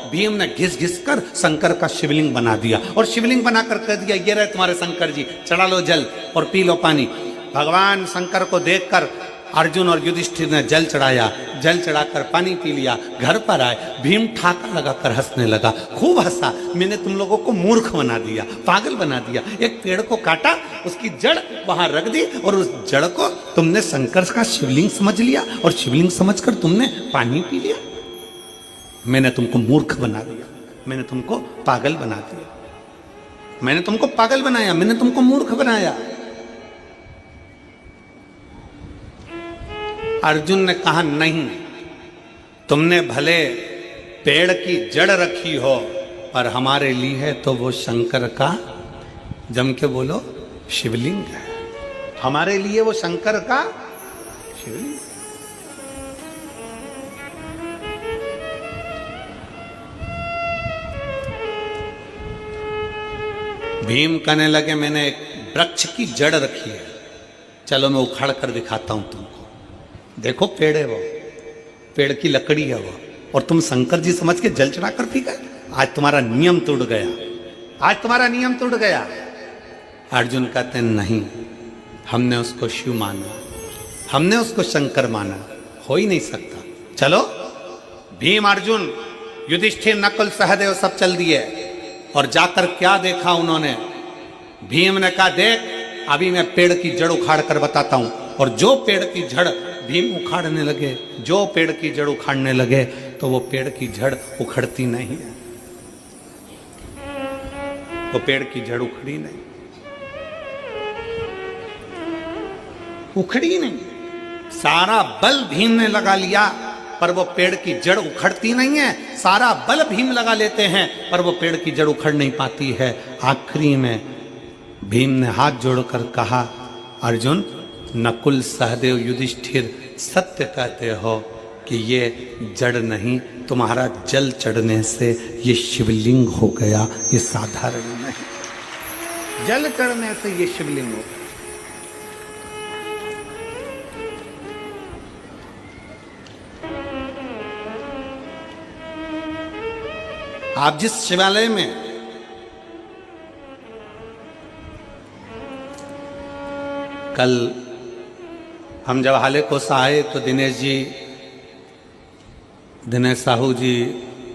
भीम ने घिस घिस कर शंकर का शिवलिंग बना दिया और शिवलिंग बनाकर कह दिया, ये रहे तुम्हारे शंकर जी, चढ़ा लो जल और पी लो पानी। भगवान शंकर को देखकर अर्जुन और युधिष्ठिर ने जल चढ़ाया, जल चढ़ाकर पानी पी लिया। घर पर आए, भीम ठाका लगाकर हंसने लगा, खूब हंसा। मैंने तुम लोगों को मूर्ख बना दिया, पागल बना दिया। एक पेड़ को काटा, उसकी जड़ वहां रख दी और उस जड़ को तुमने शंकर का शिवलिंग समझ लिया और शिवलिंग समझकर तुमने पानी पी लिया। मैंने तुमको मूर्ख बना दिया, मैंने तुमको पागल बना दिया, मैंने तुमको पागल बनाया, मैंने तुमको मूर्ख बनाया। अर्जुन ने कहा, नहीं, तुमने भले पेड़ की जड़ रखी हो पर हमारे लिए है तो वो शंकर का, जम के बोलो, शिवलिंग है। हमारे लिए वो शंकर का शिवलिंग। भीम कहने लगे, मैंने एक वृक्ष की जड़ रखी है, चलो मैं उखाड़ कर दिखाता हूं तुमको। देखो पेड़ है वो, पेड़ की लकड़ी है वो, और तुम शंकर जी समझ के जल चढ़ा कर पी गए। आज तुम्हारा नियम टूट गया, आज तुम्हारा नियम टूट गया। अर्जुन कहते नहीं, हमने उसको शिव माना, हमने उसको शंकर माना, हो ही नहीं सकता। चलो, भीम अर्जुन युधिष्ठिर नकुल सहदेव सब चल दिए और जाकर क्या देखा उन्होंने। भीम ने कहा, देख अभी मैं पेड़ की जड़ उखाड़ कर बताता हूं। और जो पेड़ की जड़ भीम उखाड़ने लगे, जो पेड़ की जड़ उखाड़ने लगे तो वो पेड़ की जड़ उखड़ती नहीं है, वो पेड़ की जड़ उखड़ी नहीं, उखड़ी नहीं। सारा बल भीम ने लगा लिया पर वो पेड़ की जड़ उखड़ती नहीं है। सारा बल भीम लगा लेते हैं पर वो पेड़ की जड़ उखड़ नहीं पाती है। आखिरी में भीम ने हाथ जोड़कर कहा, अर्जुन, नकुल सहदेव युधिष्ठिर सत्य कहते हो कि ये जड़ नहीं, तुम्हारा जल चढ़ने से ये शिवलिंग हो गया, ये साधारण नहीं, जल चढ़ने से ये शिवलिंग हो गया। आप जिस शिवालय में कल हम जब हालेकोसा आए तो दिनेश साहू जी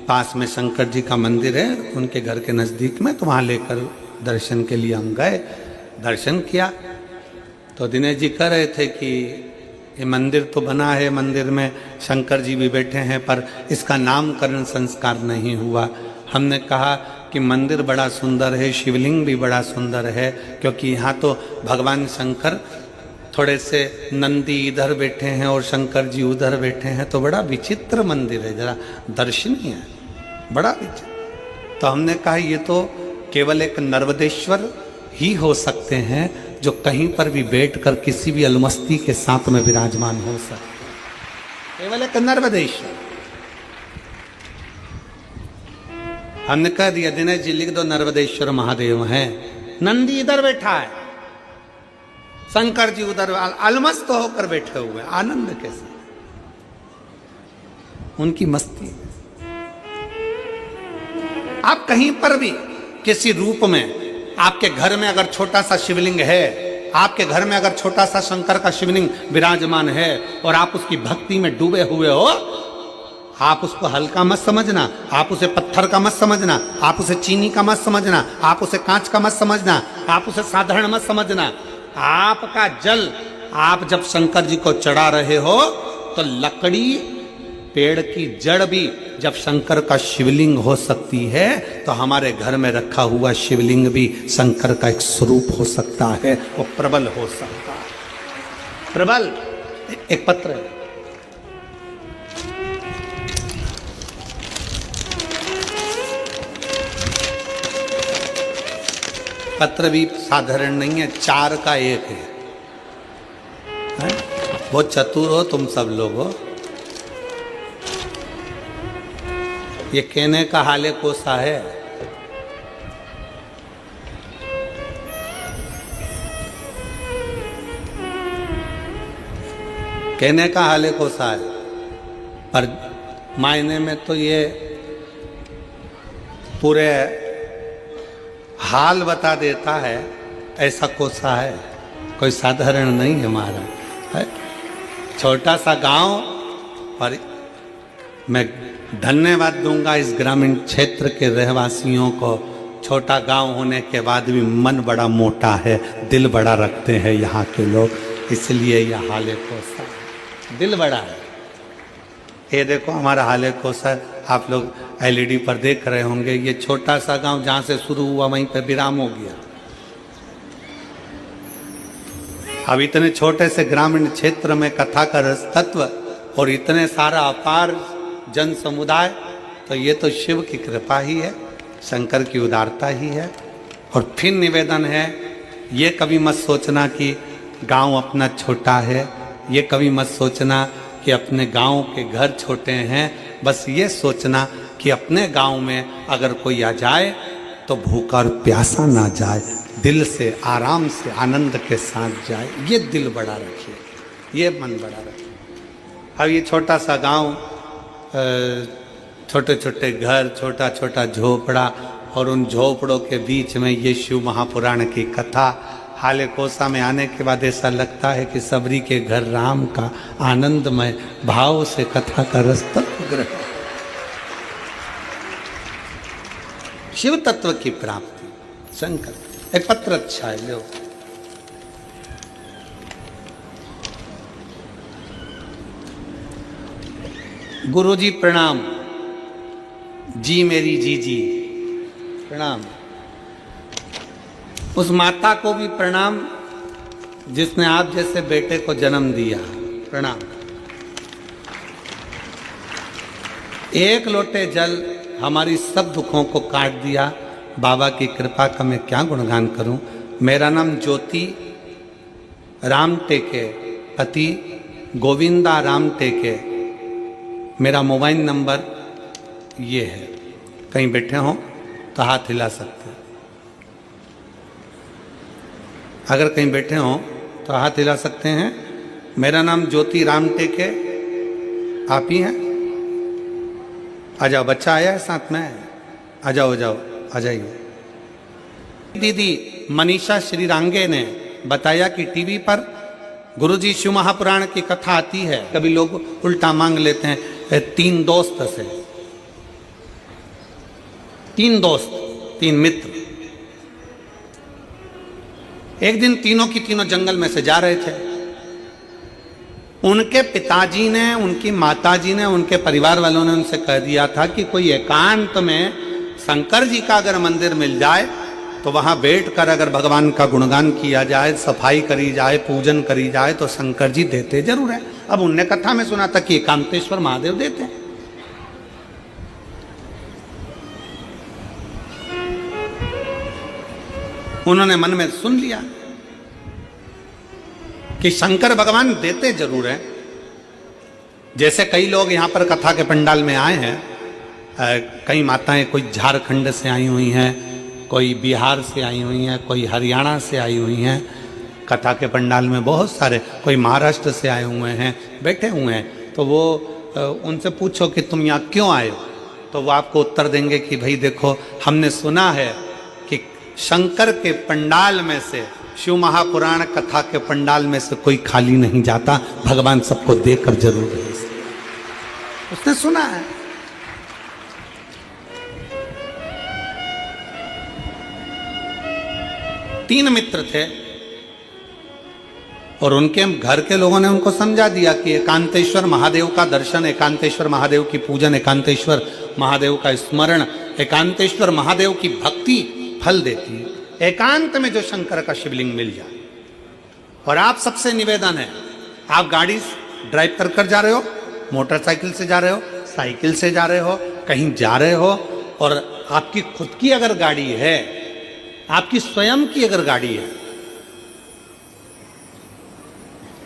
पास में शंकर जी का मंदिर है, उनके घर के नज़दीक में, तो वहाँ लेकर दर्शन के लिए हम गए, दर्शन किया। तो दिनेश जी कह रहे थे कि ये मंदिर तो बना है, मंदिर में शंकर जी भी बैठे हैं पर इसका नामकरण संस्कार नहीं हुआ। हमने कहा कि मंदिर बड़ा सुंदर है, शिवलिंग भी बड़ा सुंदर है, क्योंकि यहाँ तो भगवान शंकर थोड़े से नंदी इधर बैठे हैं और शंकर जी उधर बैठे हैं, तो बड़ा विचित्र मंदिर है, जरा दर्शनीय है, बड़ा विचित्र। तो हमने कहा ये तो केवल एक नर्मदेश्वर ही हो सकते हैं जो कहीं पर भी बैठकर किसी भी अलमस्ती के साथ में विराजमान हो सकते, केवल एक नर्मदेश्वर। हमने कह दिया, दिनेश जी लिख दो, नर्मदेश्वर महादेव हैं, नंदी इधर बैठा है, शंकर जी उधर अलमस्त होकर बैठे हुए, आनंद के साथ, उनकी मस्ती। आप कहीं पर भी किसी रूप में, आपके घर में अगर छोटा सा शिवलिंग है, आपके घर में अगर छोटा सा शंकर का शिवलिंग विराजमान है और आप उसकी भक्ति में डूबे हुए हो, आप उसको हल्का मत समझना, आप उसे पत्थर का मत समझना, आप उसे चीनी का मत समझना, आप उसे कांच का मत समझना, आप उसे साधारण मत समझना। आपका जल आप जब शंकर जी को चढ़ा रहे हो तो लकड़ी, पेड़ की जड़ भी जब शंकर का शिवलिंग हो सकती है तो हमारे घर में रखा हुआ शिवलिंग भी शंकर का एक स्वरूप हो सकता है, वो प्रबल हो सकता है, प्रबल। एक पत्र है, पत्र भी साधारण नहीं है, 4 का 1 है? बहुत चतुर हो तुम सब लोग हो। ये कहने का हालेकोसा है, कहने का हालेकोसा है, पर मायने में तो ये पूरे हाल बता देता है, ऐसा कोसा है, कोई साधारण नहीं है महाराज। है छोटा सा गांव, और मैं धन्यवाद दूंगा इस ग्रामीण क्षेत्र के रहवासियों को। छोटा गांव होने के बाद भी मन बड़ा मोटा है, दिल बड़ा रखते हैं यहाँ के लोग, इसलिए यह हाले कोसा, दिल बड़ा है। ये देखो हमारा हाले कोसा, आप लोग एलईडी पर देख रहे होंगे, ये छोटा सा गांव जहाँ से शुरू हुआ वहीं पर विराम हो गया। अब इतने छोटे से ग्रामीण क्षेत्र में कथा का रस तत्व और इतने सारा अपार जन समुदाय, तो ये तो शिव की कृपा ही है, शंकर की उदारता ही है। और फिर निवेदन है, ये कभी मत सोचना कि गांव अपना छोटा है, ये कभी मत सोचना कि अपने गांव के घर छोटे हैं। बस ये सोचना कि अपने गांव में अगर कोई आ जाए तो भूखा और प्यासा ना जाए, दिल से आराम से आनंद के साथ जाए। ये दिल बड़ा रखिए, ये मन बड़ा रखिए। अब ये छोटा सा गांव, छोटे छोटे घर, छोटा छोटा झोपड़ा, और उन झोपड़ों के बीच में ये शिव महापुराण की कथा। हाले कोसा में आने के बाद ऐसा लगता है कि सबरी के घर राम का आनंदमय भाव से कथा का रस तत्व ग्रहण, शिव तत्व की प्राप्ति। शंकर एक पत्र अच्छा है, लो गुरु जी प्रणाम, जी मेरी जी जी प्रणाम। उस माता को भी प्रणाम जिसने आप जैसे बेटे को जन्म दिया, प्रणाम। एक लोटे जल हमारी सब दुखों को काट दिया। बाबा की कृपा का मैं क्या गुणगान करूं। मेरा नाम ज्योति राम टेके, पति गोविंदा राम टेके। मेरा मोबाइल नंबर ये है, कहीं बैठे हों तो हाथ हिला सकते हैं। अगर कहीं बैठे हों तो हाथ हिला सकते हैं। मेरा नाम ज्योति राम टेके, आप ही हैं? आ जाओ, बच्चा आया है साथ में, आ जाओ आ जाओ, आ जाइए। दीदी मनीषा श्रीरांगे ने बताया कि टीवी पर गुरुजी शिव महापुराण की कथा आती है। कभी लोग उल्टा मांग लेते हैं, 3 दोस्त से, 3 दोस्त, 3 मित्र, एक दिन तीनों की तीनों जंगल में से जा रहे थे। उनके पिताजी ने, उनकी माताजी ने, उनके परिवार वालों ने उनसे कह दिया था कि कोई एकांत में शंकर जी का अगर मंदिर मिल जाए तो वहां बैठकर अगर भगवान का गुणगान किया जाए, सफाई करी जाए, पूजन करी जाए तो शंकर जी देते जरूर है। अब उनने कथा में सुना था कि एकांतेश्वर महादेव देते हैं। उन्होंने मन में सुन लिया कि शंकर भगवान देते जरूर हैं। जैसे कई लोग यहां पर कथा के पंडाल में आए हैं, कई माताएं कोई झारखंड से आई हुई हैं, कोई बिहार से आई हुई हैं, कोई हरियाणा से आई हुई हैं। कथा के पंडाल में बहुत सारे, कोई महाराष्ट्र से आए हुए हैं, बैठे हुए हैं। तो वो उनसे पूछो कि तुम यहाँ क्यों आए हो, तो वो आपको उत्तर देंगे कि भाई देखो, हमने सुना है कि शंकर के पंडाल में से, शिव महापुराण कथा के पंडाल में से कोई खाली नहीं जाता, भगवान सबको देकर जरूर भेजते। उसने सुना है। तीन मित्र थे और उनके घर के लोगों ने उनको समझा दिया कि एकांतेश्वर महादेव का दर्शन, एकांतेश्वर महादेव की पूजन, एकांतेश्वर महादेव का स्मरण, एकांतेश्वर महादेव की भक्ति फल देती है। एकांत में जो शंकर का शिवलिंग मिल जाए। और आप सबसे निवेदन है, आप गाड़ी ड्राइव कर जा रहे हो, मोटरसाइकिल से जा रहे हो, साइकिल से जा रहे हो, कहीं जा रहे हो, और आपकी खुद की अगर गाड़ी है, आपकी स्वयं की अगर गाड़ी है,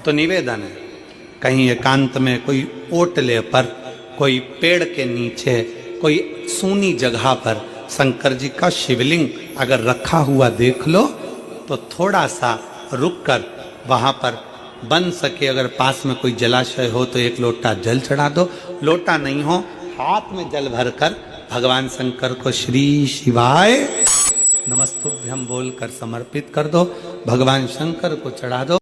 तो निवेदन है कहीं एकांत में कोई ओटले पर, कोई पेड़ के नीचे, कोई सूनी जगह पर शंकर जी का शिवलिंग अगर रखा हुआ देख लो तो थोड़ा सा रुककर वहां पर बन सके, अगर पास में कोई जलाशय हो तो एक लोटा जल चढ़ा दो। लोटा नहीं हो, हाथ में जल भरकर भगवान शंकर को श्री शिवाय नमस्तुभ्यम बोलकर समर्पित कर दो, भगवान शंकर को चढ़ा दो।